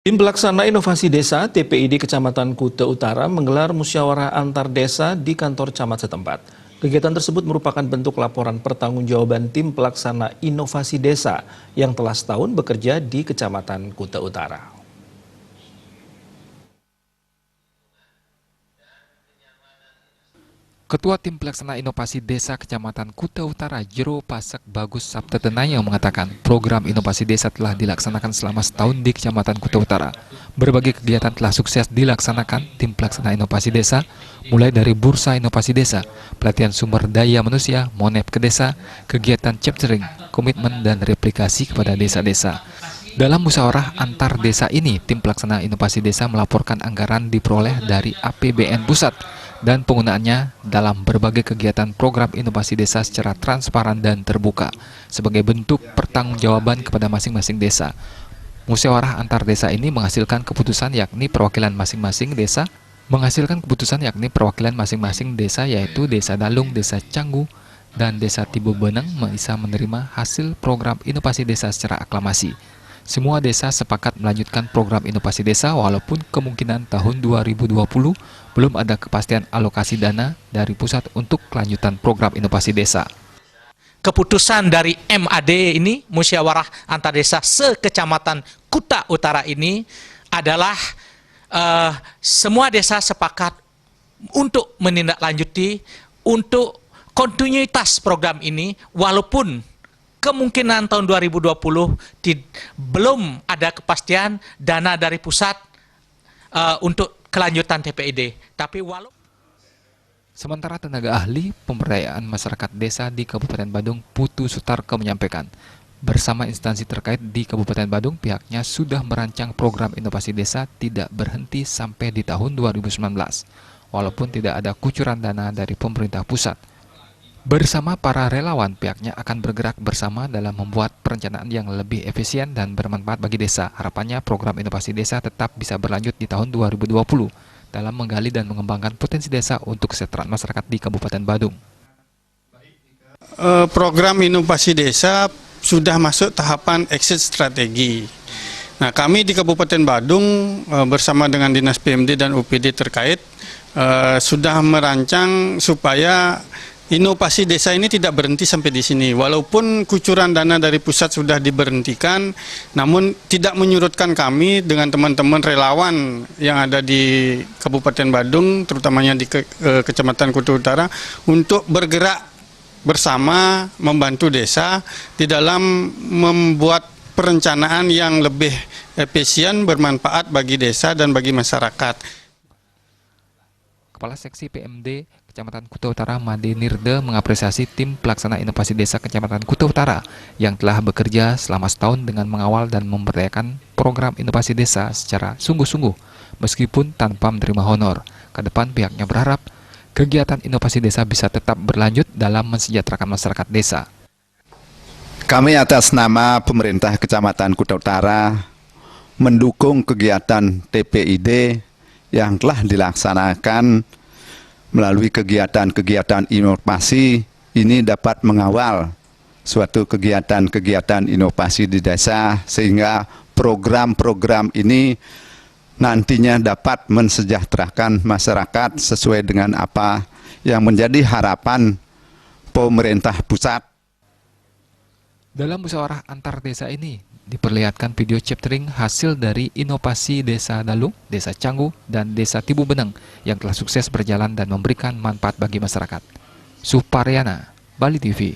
Tim Pelaksana Inovasi Desa TPID Kecamatan Kuta Utara menggelar musyawarah antar desa di kantor camat setempat. Kegiatan tersebut merupakan bentuk laporan pertanggungjawaban Tim Pelaksana Inovasi Desa yang telah setahun bekerja di Kecamatan Kuta Utara. Ketua Tim Pelaksana Inovasi Desa Kecamatan Kuta Utara, Jero Pasek Bagus Sabtatenaya mengatakan program inovasi desa telah dilaksanakan selama setahun di Kecamatan Kuta Utara. Berbagai kegiatan telah sukses dilaksanakan Tim Pelaksana Inovasi Desa, mulai dari Bursa Inovasi Desa, pelatihan sumber daya manusia, Monep ke desa, kegiatan chaptering, komitmen dan replikasi kepada desa-desa. Dalam musyawarah antar desa ini, Tim Pelaksana Inovasi Desa melaporkan anggaran diperoleh dari APBN pusat dan penggunaannya dalam berbagai kegiatan program inovasi desa secara transparan dan terbuka sebagai bentuk pertanggungjawaban kepada masing-masing desa. Musyawarah antar desa ini menghasilkan keputusan yakni perwakilan masing-masing desa yaitu Desa Dalung, Desa Canggu, dan Desa Tibu Beneng bisa menerima hasil program inovasi desa secara aklamasi. Semua desa sepakat melanjutkan program inovasi desa walaupun kemungkinan tahun 2020 belum ada kepastian alokasi dana dari pusat untuk kelanjutan program inovasi desa. Keputusan dari MAD ini, musyawarah antar desa se-Kecamatan Kuta Utara ini adalah semua desa sepakat untuk menindaklanjuti untuk kontinuitas program ini walaupun kemungkinan tahun 2020 belum ada kepastian dana dari pusat untuk kelanjutan TPID. Sementara tenaga ahli pemberdayaan masyarakat desa di Kabupaten Badung, Putu Sutarko menyampaikan, bersama instansi terkait di Kabupaten Badung, pihaknya sudah merancang program inovasi desa tidak berhenti sampai di tahun 2019, walaupun tidak ada kucuran dana dari pemerintah pusat. Bersama para relawan, pihaknya akan bergerak bersama dalam membuat perencanaan yang lebih efisien dan bermanfaat bagi desa. Harapannya program inovasi desa tetap bisa berlanjut di tahun 2020 dalam menggali dan mengembangkan potensi desa untuk kesejahteraan masyarakat di Kabupaten Badung. Program inovasi desa sudah masuk tahapan exit strategi. Nah, kami di Kabupaten Badung bersama dengan Dinas PMD dan UPD terkait sudah merancang supaya inovasi desa ini tidak berhenti sampai di sini. Walaupun kucuran dana dari pusat sudah diberhentikan, namun tidak menyurutkan kami dengan teman-teman relawan yang ada di Kabupaten Badung, terutamanya di Kecamatan Kuta Utara, untuk bergerak bersama membantu desa di dalam membuat perencanaan yang lebih efisien, bermanfaat bagi desa dan bagi masyarakat. Kepala Seksi PMD Kecamatan Kuta Utara, Made Nirde, mengapresiasi Tim Pelaksana Inovasi Desa Kecamatan Kuta Utara yang telah bekerja selama setahun dengan mengawal dan memberdayakan program inovasi desa secara sungguh-sungguh, meskipun tanpa menerima honor. Ke depan pihaknya berharap kegiatan inovasi desa bisa tetap berlanjut dalam mensejahterakan masyarakat desa. Kami atas nama pemerintah Kecamatan Kuta Utara mendukung kegiatan TPID yang telah dilaksanakan melalui kegiatan-kegiatan inovasi ini dapat mengawal suatu kegiatan-kegiatan inovasi di desa sehingga program-program ini nantinya dapat mensejahterakan masyarakat sesuai dengan apa yang menjadi harapan pemerintah pusat. Dalam musyawarah antar desa ini diperlihatkan video chaptering hasil dari inovasi Desa Dalung, Desa Canggu, dan Desa Tibu Beneng yang telah sukses berjalan dan memberikan manfaat bagi masyarakat. Suparyana, Bali TV.